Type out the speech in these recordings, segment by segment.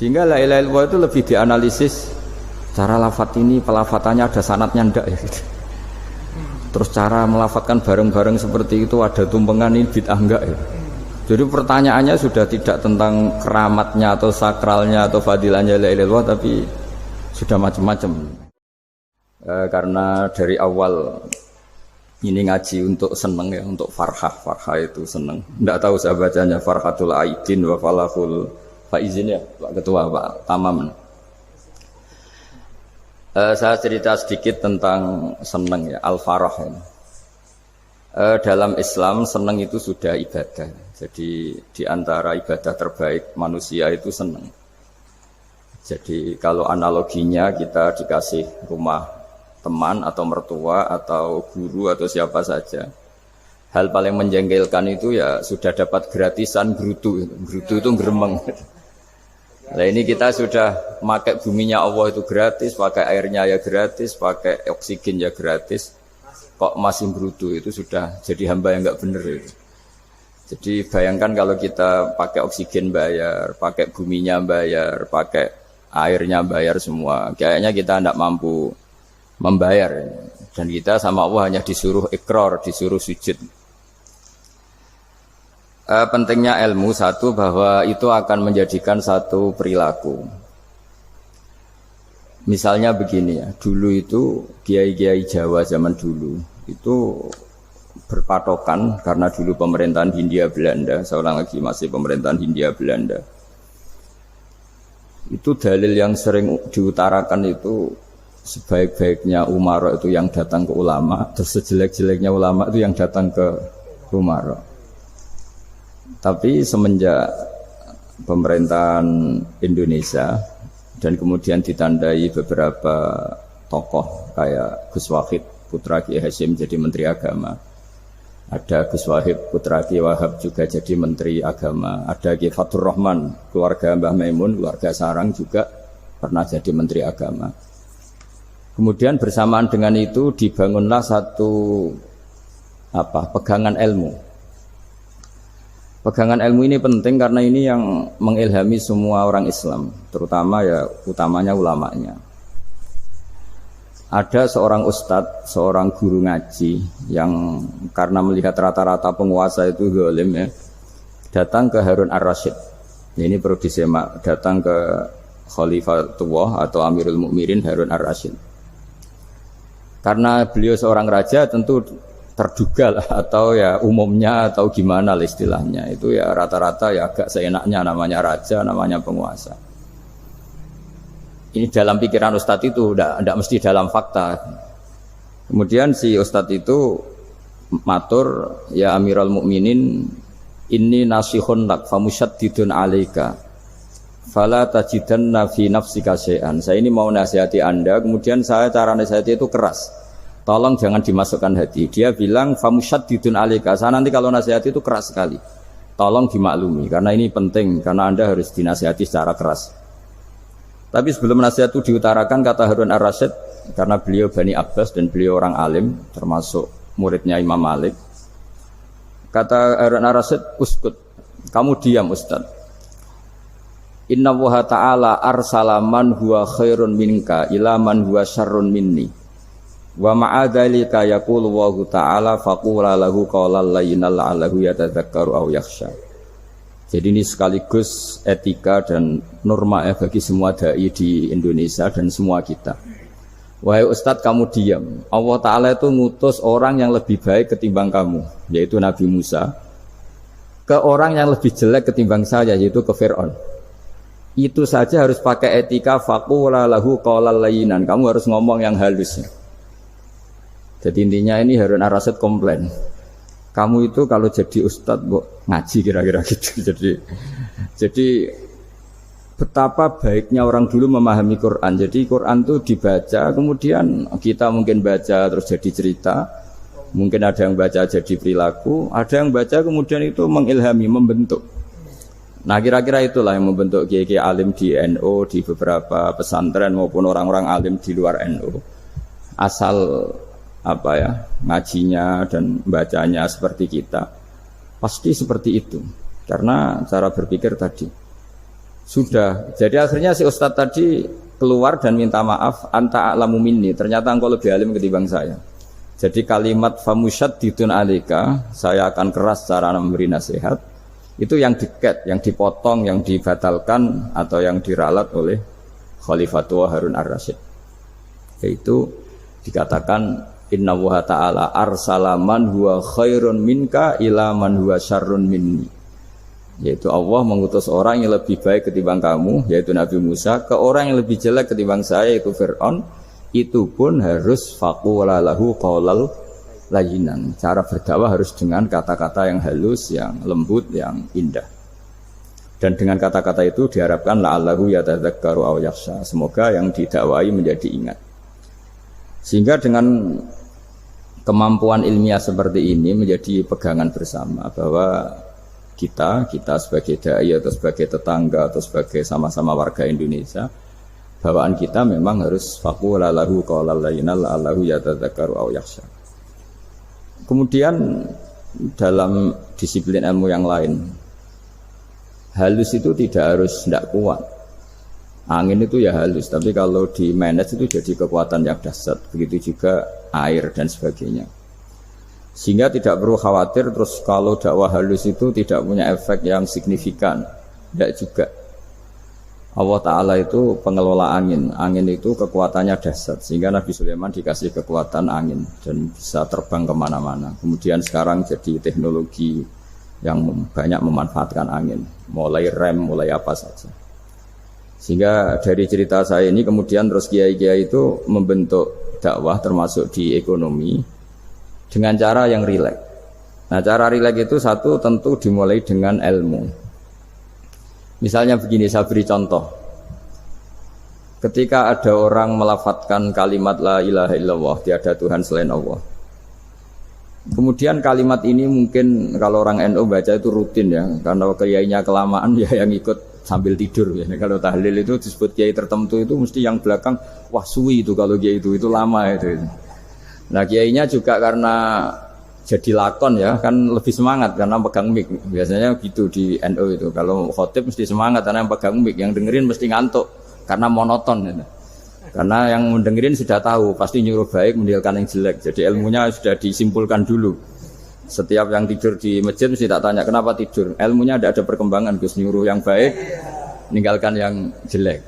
Sehingga la ilaha illallah itu lebih dianalisis cara lafadz ini, pelafatannya ada sanadnya ndak ya gitu. Terus cara melafatkan bareng-bareng seperti itu ada tumpengan ini bid'ah enggak ya. Jadi pertanyaannya sudah tidak tentang keramatnya atau sakralnya atau fadilahnya la ilaha illallah, tapi sudah macam-macam. Karena dari awal ini ngaji untuk seneng ya, untuk farhah itu seneng. Tidak tahu saya bacanya Farhatul Aidin wa Falahul Faizin ya Pak Ketua, Pak Tamam. Saya cerita sedikit tentang seneng ya, al-farah ini. Dalam Islam seneng itu sudah ibadah. Jadi di antara ibadah terbaik manusia itu seneng. Jadi kalau analoginya kita dikasih rumah teman atau mertua atau guru atau siapa saja, hal paling menjengkelkan itu ya sudah dapat gratisan gerutu itu geremeng. Nah ini kita sudah pakai buminya Allah itu gratis, pakai airnya ya gratis, pakai oksigen ya gratis, kok masih gerutu, itu sudah jadi hamba yang nggak bener itu. Jadi bayangkan kalau kita pakai oksigen bayar, pakai buminya bayar, pakai airnya bayar semua, kayaknya kita tidak mampu membayar, dan kita sama Allah hanya disuruh ikrar, disuruh sujud. Pentingnya ilmu satu, bahwa itu akan menjadikan satu perilaku. Misalnya begini ya, dulu itu kiai-kiai Jawa zaman dulu itu berpatokan, karena dulu pemerintahan Hindia Belanda, seorang lagi masih pemerintahan Hindia Belanda, itu dalil yang sering diutarakan itu sebaik-baiknya umara itu yang datang ke ulama, terus sejelek-jeleknya ulama itu yang datang ke umara. Tapi semenjak pemerintahan Indonesia dan kemudian ditandai beberapa tokoh kayak Gus Wahid putra Kiai Hasyim jadi Menteri Agama, ada Gus Wahid putra Kiai Wahab juga jadi Menteri Agama, ada Kiai Fathur Rahman keluarga Mbah Maimun, keluarga Sarang juga pernah jadi Menteri Agama. Kemudian bersamaan dengan itu dibangunlah satu pegangan ilmu. Pegangan ilmu ini penting karena ini yang mengilhami semua orang Islam, terutama ya utamanya ulamanya. Ada seorang ustadz, seorang guru ngaji yang karena melihat rata-rata penguasa itu zalim ya, datang ke Harun ar-Rasyid. Ini perlu disemak, datang ke Khalifatullah atau Amirul Mukminin Harun ar-Rasyid. Karena beliau seorang raja tentu terduga lah, atau ya umumnya atau gimana lah istilahnya, itu ya rata-rata ya agak seenaknya, namanya raja, namanya penguasa. Ini dalam pikiran ustadz itu, tidak mesti dalam fakta. Kemudian si ustadz itu matur, ya Amirul Mukminin, inni nasihun lak famusyaddidun alaika fala tajidanna fi nafsika syai'an. Saya ini mau nasihati Anda, kemudian saya cara nasihati itu keras. Tolong jangan dimasukkan hati. Dia bilang famusyaddidun alaika. Saya nanti kalau nasihati itu keras sekali. Tolong dimaklumi karena ini penting, karena Anda harus dinasihati secara keras. Tapi sebelum nasihat itu diutarakan, kata Harun ar-Rasyid, karena beliau Bani Abbas dan beliau orang alim, termasuk muridnya Imam Malik. Kata Harun ar-Rasyid, uskut, kamu diam Ustaz. Inna Allaha ta'ala arsala man huwa khairun minka ila man huwa syarrun minni. Wa ma'adzalika yaqulu Allahu ta'ala faqula lahu qawlan layyinan la'allahu yatadzakkaru aw yakhsha. Jadi ini sekaligus etika dan norma ya bagi semua dai di Indonesia dan semua kita. Wahai Ustadz, kamu diam. Allah Ta'ala itu ngutus orang yang lebih baik ketimbang kamu, yaitu Nabi Musa, ke orang yang lebih jelek ketimbang saya, yaitu ke Fir'aun. Itu saja harus pakai etika, faqula lahu qawlan layyinan. Kamu harus ngomong yang halus. Jadi intinya ini Harun ar-Rasyid komplain. Kamu itu kalau jadi ustadz ngaji kira-kira gitu. Jadi betapa baiknya orang dulu memahami Quran. Jadi Quran itu dibaca, kemudian kita mungkin baca terus jadi cerita, mungkin ada yang baca jadi perilaku, ada yang baca kemudian itu mengilhami, membentuk. Nah kira-kira itulah yang membentuk kiai-kiai alim di NU, di beberapa pesantren maupun orang-orang alim di luar NU. Asal ngajinya dan bacanya seperti kita, pasti seperti itu. Karena cara berpikir tadi, Sudah. Jadi akhirnya si ustadz tadi keluar dan minta maaf, anta a'lamu minni, ternyata engkau lebih alim ketimbang saya. Jadi kalimat famusyaddidun alika, saya akan keras cara memberi nasihat, itu yang diket, yang dipotong, yang dibatalkan atau yang diralat oleh Khalifatul Harun ar-Rasyid. Yaitu dikatakan inna wa ta'ala arsala man huwa khairun minka ila man huwa syarrun minni. Yaitu Allah mengutus orang yang lebih baik ketimbang kamu, yaitu Nabi Musa, ke orang yang lebih jelek ketimbang saya, yaitu Fir'aun. Itu pun harus faqula lahu qaulal layyinan. Cara berdakwah harus dengan kata-kata yang halus, yang lembut, yang indah. Dan dengan kata-kata itu diharapkan la'allahu yatadzakkaru aw yakhsha. Semoga yang didakwai menjadi ingat. Sehingga dengan kemampuan ilmiah seperti ini menjadi pegangan bersama bahwa kita sebagai dai atau sebagai tetangga atau sebagai sama-sama warga Indonesia, bawaan kita memang harus faqula lahu qaulal layyinal la'allahu yatadzakkaru aw yakhsha. Kemudian dalam disiplin ilmu yang lain, halus itu tidak kuat. Angin itu ya halus, tapi kalau di manage itu jadi kekuatan yang dahsyat. Begitu juga air dan sebagainya. Sehingga tidak perlu khawatir terus kalau dakwah halus itu tidak punya efek yang signifikan. Tidak juga. Allah Ta'ala itu pengelola angin. Angin itu kekuatannya dahsyat. Sehingga Nabi Sulaiman dikasih kekuatan angin dan bisa terbang kemana-mana. Kemudian sekarang jadi teknologi yang banyak memanfaatkan angin. Mulai rem, mulai apa saja. Sehingga dari cerita saya ini kemudian terus kiai-kiai itu membentuk dakwah termasuk di ekonomi dengan cara yang rileks. Nah, cara rileks itu satu tentu dimulai dengan ilmu. Misalnya begini, saya beri contoh. Ketika ada orang melafadzkan kalimat la ilaha illallah, tiada Tuhan selain Allah. Kemudian kalimat ini mungkin kalau orang NU baca itu rutin ya, karena kiainya kelamaan ya yang ikut sambil tidur ya. Kalau tahlil itu disebut kiai tertentu itu mesti yang belakang wah suwi itu kalau kiai itu lama itu. Nah kiainya juga karena jadi lakon ya kan lebih semangat karena pegang mic. Biasanya gitu di NU itu. Kalau khotib mesti semangat karena yang pegang mic, yang dengerin mesti ngantuk karena monoton gitu. Karena yang mendengerin sudah tahu pasti nyuruh baik meninggalkan yang jelek. Jadi ilmunya sudah disimpulkan dulu. Setiap yang tidur di masjid mesti tak tanya kenapa tidur. Ilmunya tidak ada perkembangan, Gus, nyuruh yang baik meninggalkan yang jelek.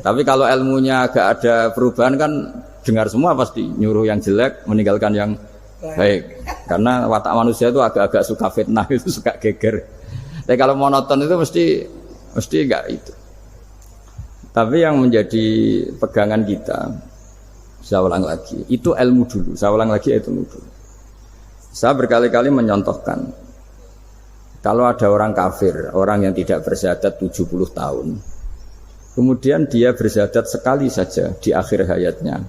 Tapi kalau ilmunya agak ada perubahan kan dengar semua pasti nyuruh yang jelek meninggalkan yang baik. Karena watak manusia itu agak-agak suka fitnah, itu suka geger. Tapi kalau monoton itu mesti enggak itu. Tapi yang menjadi pegangan kita, saya ulang lagi, itu ilmu dulu. Saya ulang lagi itu ilmu dulu. Saya berkali-kali menyontohkan, kalau ada orang kafir, orang yang tidak bersyahadat 70 tahun, kemudian dia bersyahadat sekali saja di akhir hayatnya.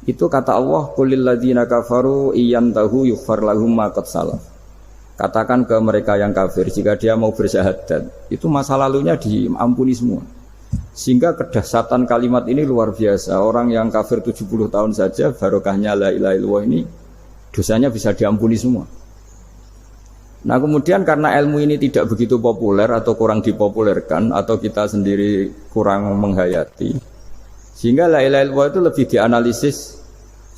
Itu kata Allah, qulil ladzina kafaru iyantahu yughfar lahum ma qad salaf. Katakan ke mereka yang kafir, jika dia mau bersyahadat, itu masa lalunya diampuni semua. Sehingga kedahsyatan kalimat ini luar biasa. Orang yang kafir 70 tahun saja, barokahnya la ilaha illallah ini, dosanya bisa diampuni semua. Nah kemudian karena ilmu ini tidak begitu populer atau kurang dipopulerkan, atau kita sendiri kurang menghayati, sehingga la ilaha illallah itu lebih dianalisis.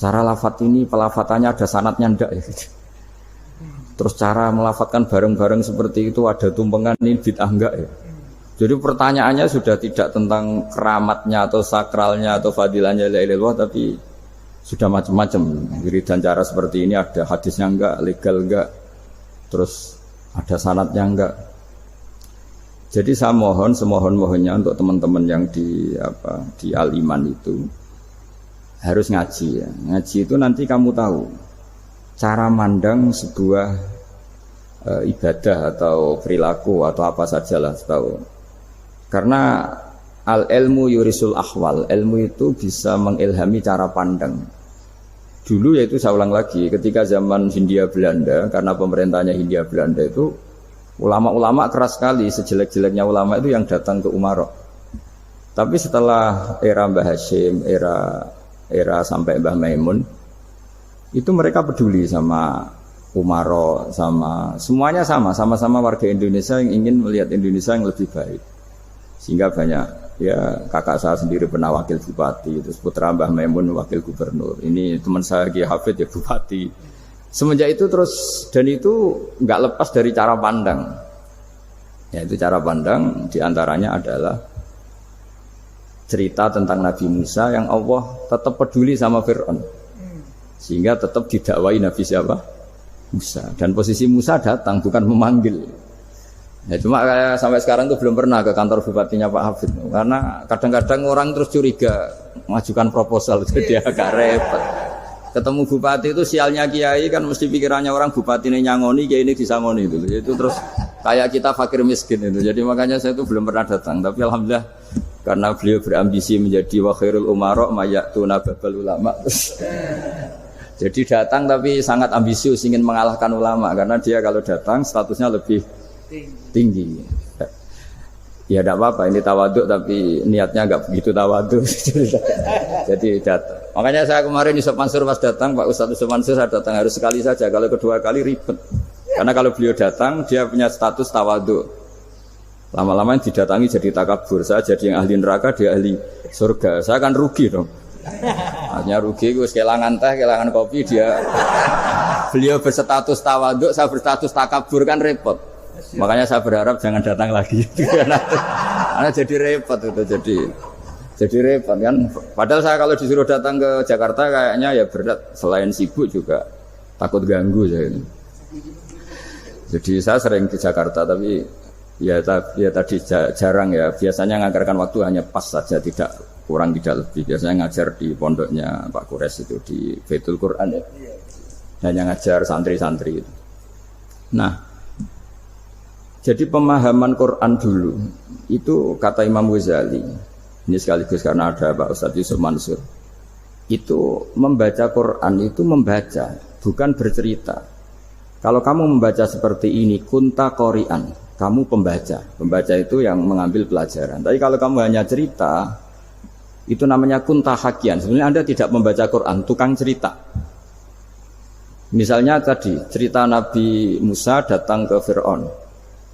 Cara lafadz ini, pelafatannya ada sanadnya enggak ya? Terus cara melafatkan bareng-bareng seperti itu ada tumpengan ini bid'ah enggak ya? Jadi pertanyaannya sudah tidak tentang keramatnya atau sakralnya atau fadilahnya la ilaha illallah, tapi sudah macam-macam. Wiridan cara seperti ini ada hadisnya enggak, legal enggak, terus ada sanadnya enggak. Jadi saya mohon semohon-mohonnya untuk teman-teman yang di Al-Iman itu harus ngaji ya. Ngaji itu nanti kamu tahu cara mandang sebuah ibadah atau perilaku atau apa sajalah tahu. Karena al-ilmu yurisul ahwal, ilmu itu bisa mengilhami cara pandang. Dulu yaitu saya ulang lagi, ketika zaman Hindia Belanda, karena pemerintahnya Hindia Belanda itu ulama-ulama keras sekali, sejelek-jeleknya ulama itu yang datang ke Umarok. Tapi setelah era Mbah Hashim, era sampai Mbah Maimun, itu mereka peduli sama Umarok, sama semuanya sama-sama warga Indonesia yang ingin melihat Indonesia yang lebih baik. Sehingga banyak, ya kakak saya sendiri pernah wakil bupati, terus putra Mbah Maimun wakil gubernur. Ini teman saya Ki Hafid ya bupati. Semenjak itu terus, dan itu nggak lepas dari cara pandang. Ya itu cara pandang diantaranya adalah cerita tentang Nabi Musa yang Allah tetap peduli sama Fir'aun. Sehingga tetap didakwai Nabi siapa? Musa. Dan posisi Musa datang bukan memanggil. Ya cuma kayak sampai sekarang tuh belum pernah ke kantor bupatinya Pak Hafid. Karena kadang-kadang orang terus curiga mengajukan proposal jadi agak repot. Ketemu bupati itu sialnya kiai kan mesti pikirannya orang bupati ini nyangoni, kiai ini disangoni itu. Itu terus kayak kita fakir miskin itu. Jadi makanya saya itu belum pernah datang. Tapi alhamdulillah karena beliau berambisi menjadi wa khairul umara mayatuna babal ulama. Jadi datang tapi sangat ambisius ingin mengalahkan ulama karena dia kalau datang statusnya lebih tinggi. Ya tidak apa-apa ini tawaduk tapi niatnya enggak begitu tawaduk. Jadi datang. Makanya saya kemarin Yusuf Mansur pas datang, Pak Ustadz Yusuf Mansur saya datang harus sekali saja. Kalau kedua kali ribet. Karena kalau beliau datang dia punya status tawaduk. Lama-lama didatangi jadi takabur. Saya jadi yang ahli neraka, dia ahli surga. Saya kan rugi dong. Artinya rugi, gue kehilangan teh, kehilangan kopi, dia beliau berstatus tawaduk, saya berstatus takabur kan repot. Makanya saya berharap jangan datang lagi. Karena jadi repot itu, jadi repot kan. Padahal saya kalau disuruh datang ke Jakarta kayaknya ya berat, selain sibuk juga takut ganggu saya ini. Jadi saya sering di Jakarta tapi ya tadi jarang ya. Biasanya ngajarkan waktu hanya pas saja, tidak kurang tidak lebih. Biasanya ngajar di pondoknya Pak Kures itu di Baitul Quran ya. Hanya ngajar santri-santri itu. Nah, jadi pemahaman Quran dulu itu kata Imam Ghazali. Ini sekaligus karena ada Pak Ustadz Yusuf Mansur. Itu membaca Quran itu membaca, bukan bercerita. Kalau kamu membaca seperti ini, kunta qori'an, kamu pembaca. Pembaca itu yang mengambil pelajaran. Tapi kalau kamu hanya cerita, itu namanya kunta hakian. Sebenarnya Anda tidak membaca Quran, tukang cerita. Misalnya tadi cerita Nabi Musa datang ke Fir'aun.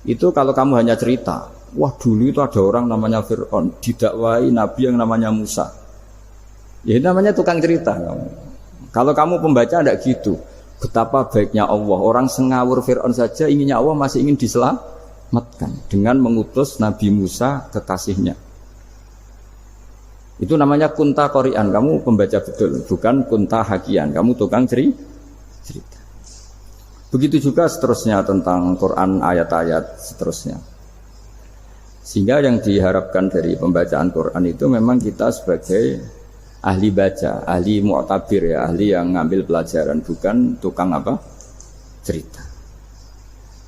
Itu kalau kamu hanya cerita, wah dulu itu ada orang namanya Fir'aun didakwai Nabi yang namanya Musa. Ya itu namanya tukang cerita. Kalau kamu pembaca tidak gitu. Betapa baiknya Allah. Orang sengawur Fir'aun saja inginnya Allah masih ingin diselamatkan dengan mengutus Nabi Musa kekasihnya. Itu namanya kunta qori'an. Kamu pembaca betul, bukan kunta hakian. Kamu tukang cerita. Begitu juga seterusnya tentang Quran ayat-ayat seterusnya. Sehingga yang diharapkan dari pembacaan Quran itu memang kita sebagai ahli baca, ahli mu'tabir ya, ahli yang ngambil pelajaran, bukan tukang apa? Cerita.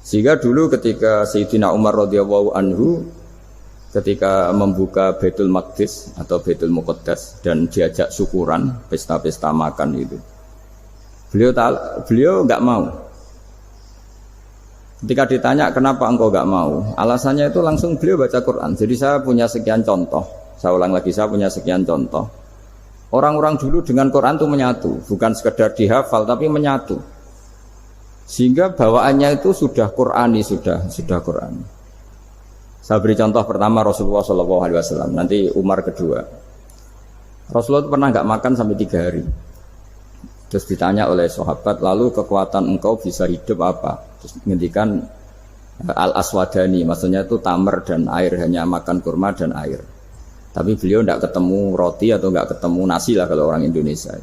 Sehingga dulu ketika Sayyidina Umar radhiyallahu anhu ketika membuka Baitul Maqdis atau Baitul Muqaddas dan diajak syukuran, pesta-pesta makan itu. Beliau enggak mau. Ketika ditanya kenapa engkau enggak mau, alasannya itu langsung beliau baca Quran. Jadi saya punya sekian contoh. Saya ulang lagi, saya punya sekian contoh. Orang-orang dulu dengan Quran itu menyatu, bukan sekedar dihafal tapi menyatu. Sehingga bawaannya itu sudah Qurani, sudah Qurani. Saya beri contoh pertama Rasulullah SAW, nanti Umar kedua. Rasulullah itu pernah enggak makan sampai 3 hari. Terus ditanya oleh sahabat, lalu kekuatan engkau bisa hidup apa? Terus ngendikan al-aswadani, maksudnya itu tamar dan air, hanya makan kurma dan air. Tapi beliau tidak ketemu roti atau tidak ketemu nasi lah kalau orang Indonesia.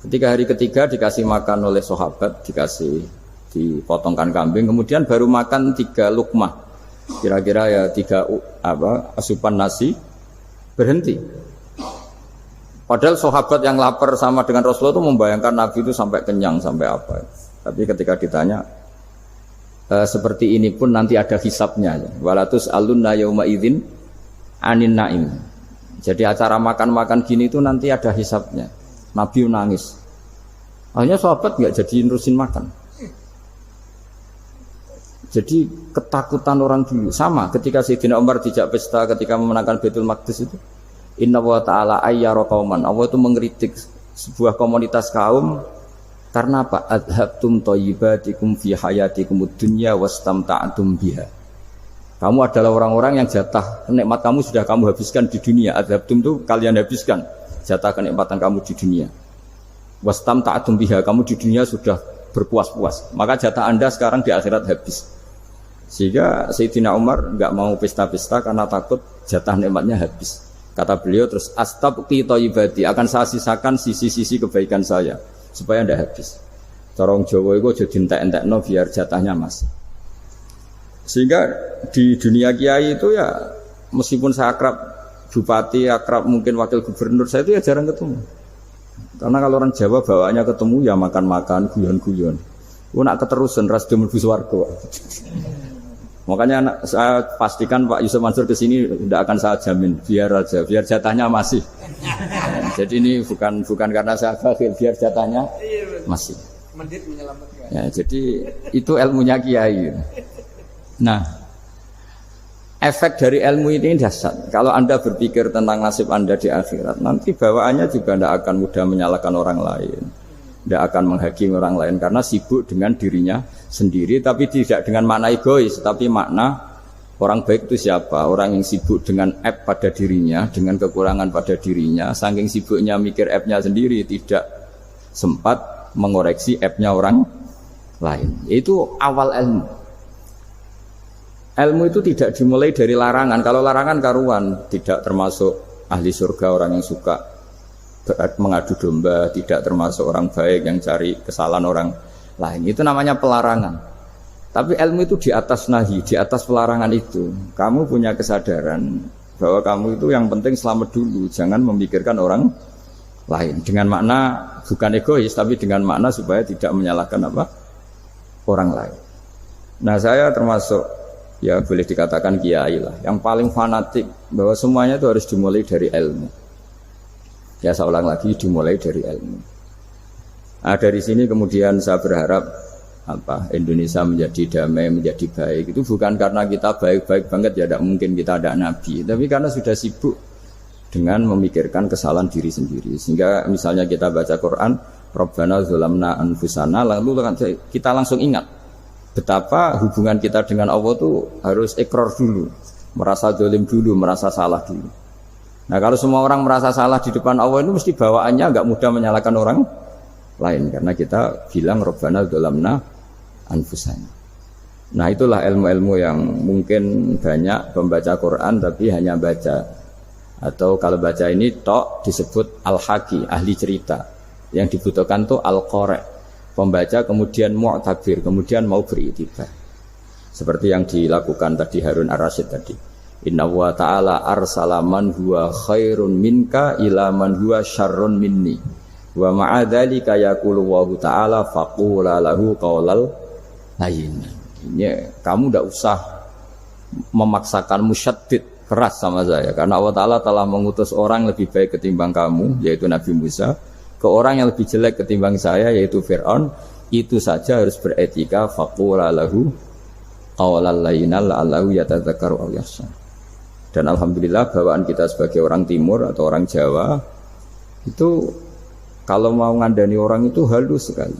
Ketika hari ketiga dikasih makan oleh sahabat, dipotongkan kambing, kemudian baru makan 3 lukmah, kira-kira ya 3 asupan nasi, berhenti. Padahal sahabat yang lapar sama dengan Rasulullah itu membayangkan Nabi itu sampai kenyang, sampai apa. Tapi ketika ditanya, seperti ini pun nanti ada hisabnya. Walatus alunna yauma idzin anin naim. Jadi acara makan-makan gini itu nanti ada hisabnya. Nabi nangis. Akhirnya sahabat nggak jadi nerusin makan. Jadi ketakutan orang dulu sama ketika Sayyidina Umar dijak pesta ketika memenangkan Baitul Maqdis itu. Inna wa ta'ala ayyara qauman. Allah itu mengkritik sebuah komunitas kaum karena apa? Adhabtum thayyibatikum fi hayatikumud dunya wastamta'tum biha. Kamu adalah orang-orang yang jatah nikmat kamu sudah kamu habiskan di dunia. Adzabtum itu kalian habiskan jatah kenikmatan kamu di dunia. Wastamta'tum biha, kamu di dunia sudah berpuas-puas. Maka jatah Anda sekarang di akhirat habis. Sehingga Sayyidina Umar enggak mau pesta-pesta karena takut jatah nikmatnya habis. Kata beliau terus astabqi thayyibati, akan saya sisakan sisi-sisi kebaikan saya supaya ndak habis. Corong Jawa itu aja dientek-entekno biar jatahnya masih. Sehingga di dunia kiai itu ya meskipun saya akrab bupati, akrab mungkin wakil gubernur, saya itu ya jarang ketemu. Karena kalau orang Jawa bawaannya ketemu ya makan-makan, guyon-guyon. Ku nak keterusan ras do mlebu swarga. Makanya saya pastikan Pak Yusuf Mansur ke sini tidak akan saya jamin, biar aja, biar jatahnya masih. Jadi ini bukan karena saya bakhil, biar jatahnya masih. Mendit menyelamatkan. Ya, jadi itu ilmunya kiai. Nah, efek dari ilmu ini dahsyat. Kalau Anda berpikir tentang nasib Anda di akhirat, nanti bawaannya juga tidak akan mudah menyalahkan orang lain, tidak akan menghakimi orang lain karena sibuk dengan dirinya sendiri, tapi tidak dengan makna egois, tapi makna orang baik itu siapa? Orang yang sibuk dengan aib pada dirinya, dengan kekurangan pada dirinya, saking sibuknya mikir aibnya sendiri, tidak sempat mengoreksi aibnya orang lain. Itu awal ilmu. Ilmu itu tidak dimulai dari larangan. Kalau larangan karuan, tidak termasuk ahli surga orang yang suka mengadu domba, tidak termasuk orang baik yang cari kesalahan orang lain. Itu namanya pelarangan. Tapi ilmu itu di atas nahi, di atas pelarangan itu. Kamu punya kesadaran bahwa kamu itu yang penting selamat dulu, jangan memikirkan orang lain. Dengan makna bukan egois, tapi dengan makna supaya tidak menyalahkan orang lain. Nah, saya termasuk ya boleh dikatakan kiai lah, yang paling fanatik bahwa semuanya itu harus dimulai dari ilmu. Ya saya ulang lagi, dimulai dari ilmu. Nah, dari sini kemudian saya berharap Indonesia menjadi damai, menjadi baik. Itu bukan karena kita baik-baik banget, ya tidak mungkin kita ada nabi, tapi karena sudah sibuk dengan memikirkan kesalahan diri sendiri. Sehingga misalnya kita baca Quran, Rabbana dzalamna anfusana, lalu kita langsung ingat betapa hubungan kita dengan Allah itu harus ikrar dulu, merasa zalim dulu, merasa salah dulu. Nah, kalau semua orang merasa salah di depan Allah itu mesti bawaannya enggak mudah menyalahkan orang lain, karena kita bilang Rabbana dzalamna anfusana. Nah, itulah ilmu-ilmu yang mungkin banyak pembaca Quran tapi hanya baca, atau kalau baca ini tok disebut al-haqi, ahli cerita. Yang dibutuhkan tuh al-qari', pembaca kemudian mu'tabir, kemudian mau beriktibar. Seperti yang dilakukan tadi Harun Ar-Rasyid tadi. Inna wa ta'ala arsala man huwa khairun minka ila man huwa syarrun minni. Wa ma'adzalika yaqulu wa ta'ala faqula lahu qaulal layyin. Ini kamu tidak usah memaksakan musyaddid keras sama saya, karena Allah Ta'ala telah mengutus orang lebih baik ketimbang kamu, yaitu Nabi Musa, ke orang yang lebih jelek ketimbang saya, yaitu Fir'aun. Itu saja harus beretika. Faqula lahu qawlal layyina la'allahu yatadzakkaru aw yakhsha. Dan alhamdulillah bawaan kita sebagai orang timur atau orang Jawa itu kalau mau ngandani orang itu halus sekali.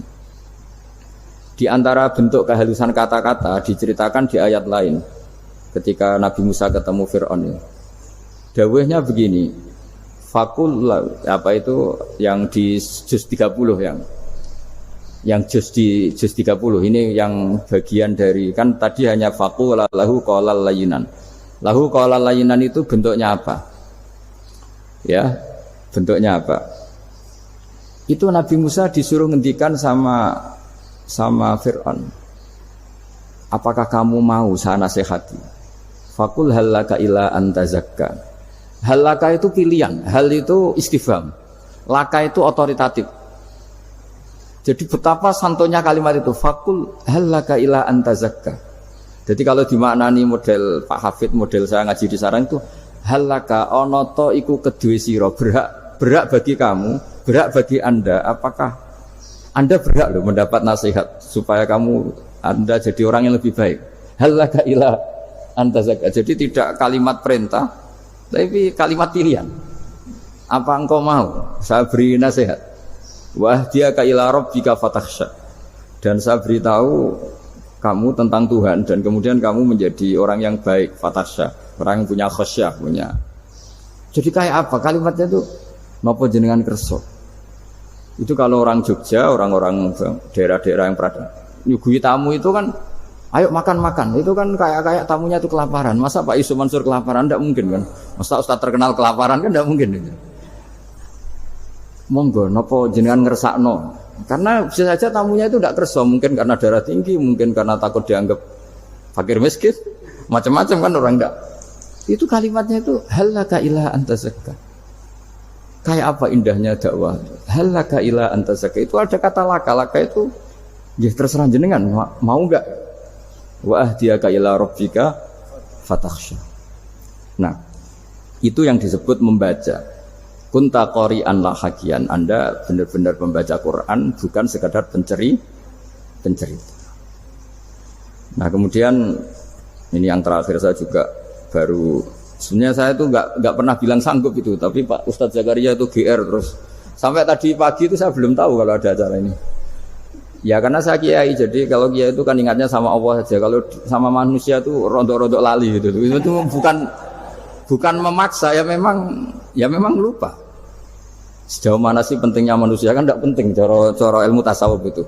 Di antara bentuk kehalusan kata-kata diceritakan di ayat lain ketika Nabi Musa ketemu Fir'aun. Dawuhnya begini, fakul apa itu yang di juz 30 yang juz di juz 30 ini yang bagian dari, kan tadi hanya fakul lahu qaulal layyinan. Lahu qaulal layyinan itu bentuknya apa? Ya, bentuknya apa? Itu Nabi Musa disuruh ngendikan sama Fir'aun. Apakah kamu mau saya nasihati? Fakul halaka ila antazakka. Halaka itu pilihan, hal itu istifham, laka itu otoritatif. Jadi betapa santonya kalimat itu, fakul halaka ila antazakka. Jadi kalau dimaknani model Pak Hafid, model saya ngaji di sarang itu, halaka onoto iku kedue sira, berhak bagi kamu, berhak bagi Anda, apakah Anda berhak loh mendapat nasihat supaya Anda jadi orang yang lebih baik. Halaka ila antazakka. Jadi tidak kalimat perintah, tapi kalimat pilihan. Apa engkau mau saya beri nasihat? Wah dia ka ila rabbika fatakhsha. Dan saya beritahu kamu tentang Tuhan dan kemudian kamu menjadi orang yang baik, fatasya, orang yang punya khosyah, punya. Jadi kayak apa kalimatnya itu? Napa jenengan kerso? Itu kalau orang Jogja, orang-orang daerah-daerah yang pernah nyugui tamu itu kan, ayo makan-makan. Itu kan kayak tamunya itu kelaparan. Masa Pak Yusuf Mansur kelaparan? Tidak mungkin kan. Masa Ustaz terkenal kelaparan kan tidak mungkin. Monggo, napa jenengan ngersakno? Karena bisa saja tamunya itu tidak kerso, mungkin karena darah tinggi, mungkin karena takut dianggap fakir miskin, macam-macam kan orang tidak. Itu kalimatnya itu halaka ila anta zakka. Kayak apa indahnya dakwah. Halaka ila anta zakka. Itu ada kata laka itu ya terserah jenengan mau enggak. Wa ahdiyaka ila rabbika fatakhsha. Nah, itu yang disebut membaca. Kunta qori'an la hakian. Anda benar-benar membaca Quran, bukan sekadar pencerita. Nah, kemudian ini yang terakhir saya juga baru, sebenarnya saya itu nggak pernah bilang sanggup itu, tapi Pak Ustadz Zakaria itu GR terus. Sampai tadi pagi itu saya belum tahu kalau ada acara ini. Ya karena saya kiai, jadi kalau kiai itu kan ingatnya sama Allah saja. Kalau sama manusia itu rontok-rontok lali gitu. Itu bukan memaksa, ya memang lupa. Sejauh mana sih pentingnya manusia kan tidak penting cara ilmu tasawuf itu.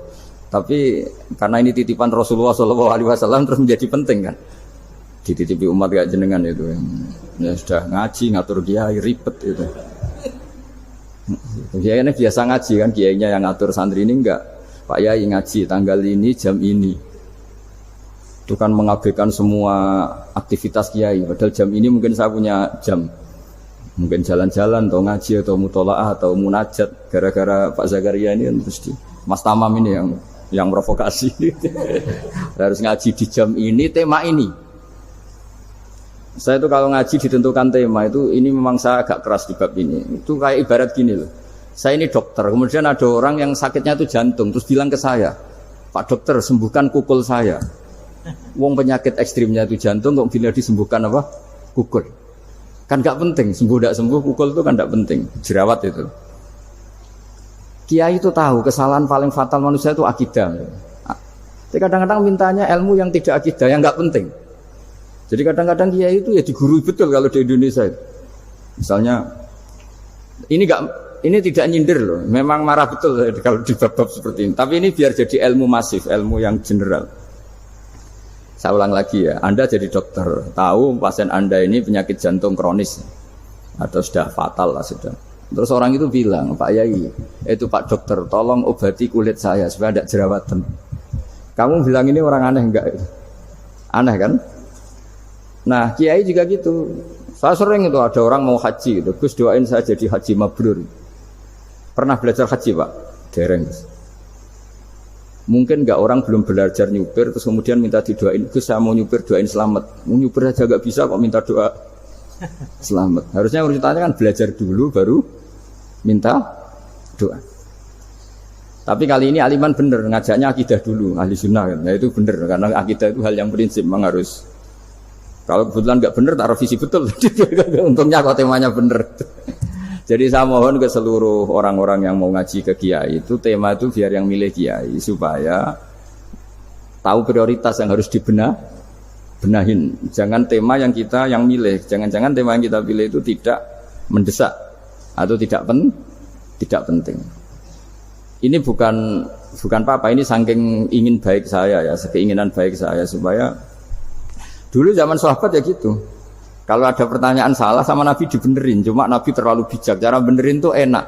Tapi karena ini titipan Rasulullah SAW terus menjadi penting kan. Dititipi umat kayak jenengan itu. Ya sudah ngaji ngatur kiai ribet itu. Kiai ini biasa ngaji kan, kiainya yang ngatur santri ini enggak. Pak Yai ngaji tanggal ini jam ini. Itu kan mengabaikan semua aktivitas kiai. Padahal jam ini mungkin saya punya jam. Mungkin jalan-jalan atau ngaji atau mutolaah atau munajat. Gara-gara Pak Zakaria ini kan mesti Mas Tamam ini yang provokasi. Harus ngaji di jam ini, tema ini. Saya itu kalau ngaji ditentukan tema itu, ini memang saya agak keras di bab ini. Itu kayak ibarat gini loh. Saya ini dokter, kemudian ada orang yang sakitnya itu jantung, terus bilang ke saya, Pak dokter sembuhkan kukul saya. Wong penyakit ekstrimnya itu jantung, kok bila disembuhkan apa? Kukul. Kan gak penting, sembuh tidak sembuh, kukul itu kan gak penting, jerawat itu. Kiai itu tahu kesalahan paling fatal manusia itu akidah. Jadi kadang-kadang mintanya ilmu yang tidak akidah, yang gak penting. Jadi kadang-kadang kiai itu ya digurui betul kalau di Indonesia itu. Misalnya, ini tidak nyindir loh, memang marah betul kalau di bab-bab seperti ini. Tapi ini biar jadi ilmu masif, ilmu yang general. Saya ulang lagi ya, Anda jadi dokter, tahu pasien Anda ini penyakit jantung kronis atau sudah fatal lah sudah. Terus orang itu bilang, Pak Yai, itu Pak dokter, tolong obati kulit saya supaya tidak jerawatan. Kamu bilang ini orang aneh enggak? Aneh kan? Nah, kiai juga gitu. Saya sering itu ada orang mau haji gitu, Gus doain saya jadi haji mabrur. Pernah belajar haji Pak? Dereng. Mungkin enggak orang belum belajar nyupir terus kemudian minta didoain, Gus saya mau nyupir doain selamat. Mau nyupir aja enggak bisa kok minta doa selamat. Harusnya urutannya kan belajar dulu baru minta doa. Tapi kali ini aliman bener ngajaknya akidah dulu, ahli sunnah kan. Nah itu bener karena akidah itu hal yang prinsip memang harus. Kalau kebetulan enggak bener tak revisi betul. Untungnya kok temanya bener. Jadi saya mohon ke seluruh orang-orang yang mau ngaji ke kiai itu tema itu biar yang milih kiai supaya tahu prioritas yang harus benahin. Jangan tema yang kita yang milih, jangan-jangan tema yang kita pilih itu tidak mendesak atau tidak penting. Ini bukan apa-apa, ini saking ingin baik saya ya, keinginan baik saya supaya dulu zaman sahabat ya gitu. Kalau ada pertanyaan salah sama Nabi dibenerin, cuma Nabi terlalu bijak. Cara benerin tuh enak.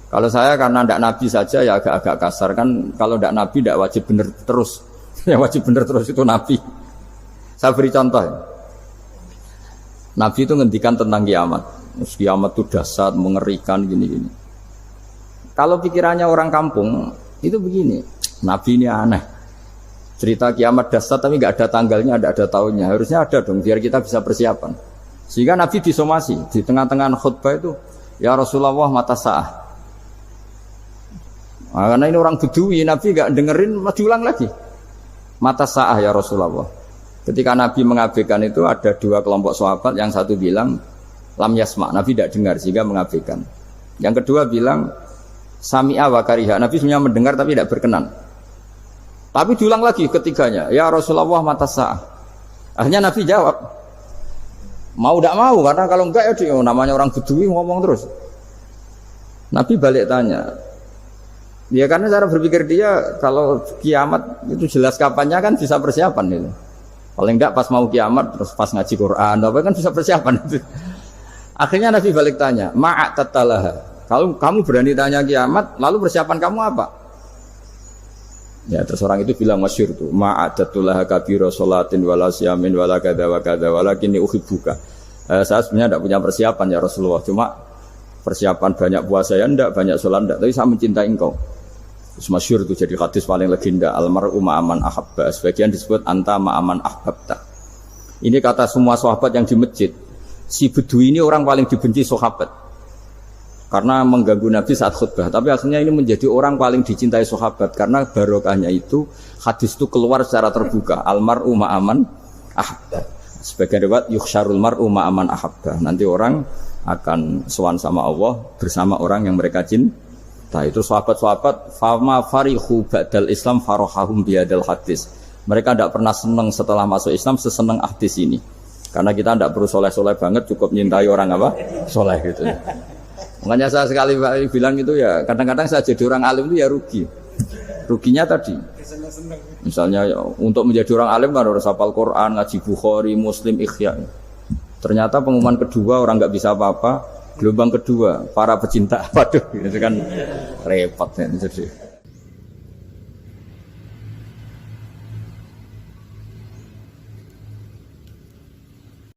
Kalau saya karena tidak Nabi saja ya agak-agak kasar kan. Kalau tidak Nabi tidak wajib bener terus. Yang wajib bener terus itu Nabi. Saya beri contoh ya. Nabi itu ngendikan tentang kiamat. Kiamat itu dahsyat, mengerikan gini-gini. Kalau pikirannya orang kampung itu begini. Nabi ini aneh. Cerita kiamat dahsyat tapi nggak ada tanggalnya, nggak ada tahunnya. Harusnya ada dong biar kita bisa persiapan. Sehingga Nabi disomasi di tengah-tengah khutbah itu, ya Rasulullah mata sa'ah. Nah, karena ini orang Bedui, Nabi nggak dengerin, diulang lagi. Mata sa'ah ya Rasulullah. Ketika Nabi mengabaikan itu ada dua kelompok sahabat, yang satu bilang lam yasma, Nabi tidak dengar sehingga mengabaikan. Yang kedua bilang sami'a wa kariha, Nabi sebenarnya mendengar tapi tidak berkenan. Tapi diulang lagi ketiganya, ya Rasulullah mata sa'ah. Akhirnya Nabi jawab, mau tidak mau, karena kalau enggak ya dia, namanya orang Bedui ngomong terus. Nabi balik tanya, ya karena cara berpikir dia kalau kiamat itu jelas kapannya kan bisa persiapan itu. Paling enggak pas mau kiamat terus pas ngaji Quran, apa kan bisa persiapan itu. Akhirnya Nabi balik tanya, ma'atatalaha. Kalau kamu berani tanya kiamat, lalu persiapan kamu apa? Ya terus orang itu bilang masyhur tuh, ma'adatullah kabira sholatin wala siyamin wala kada wa kada walakinni uhibbuka. Saya sebenarnya tidak punya persiapan ya Rasulullah, cuma persiapan banyak puasa ya enggak, banyak sholat enggak, tapi saya mencintai engkau. Terus masyhur tuh jadi hadis paling legenda, almar'u ma'aman ahabba. Sebagian disebut anta ma'aman ahbabta. Ini kata semua sahabat yang di masjid. Si Bedui ini orang paling dibenci sahabat karena mengganggu Nabi saat khutbah, tapi akhirnya ini menjadi orang paling dicintai sahabat karena barokahnya itu hadis itu keluar secara terbuka, almar'u ma'aman ahabba. Sebagian riwayat yukhsyarul mar'u ma'aman ahabba, nanti orang akan sowan sama Allah bersama orang yang mereka cinta. Itu sahabat-sahabat fama farihu ba'dal Islam farahahum biadal hadis. Mereka tidak pernah senang setelah masuk Islam sesenang hadis ini, karena kita tidak perlu soleh-soleh banget, cukup nyintai orang apa soleh gitu. Makanya saya sekali bilang itu ya, kadang-kadang saya jadi orang alim itu ya rugi. Ruginya tadi, misalnya ya, untuk menjadi orang alim kan harus hafal Quran, ngaji Bukhari, Muslim, Ikhya. Ternyata pengumuman kedua orang nggak bisa apa-apa, gelombang kedua para pecinta, waduh itu kan repot ya. Jadi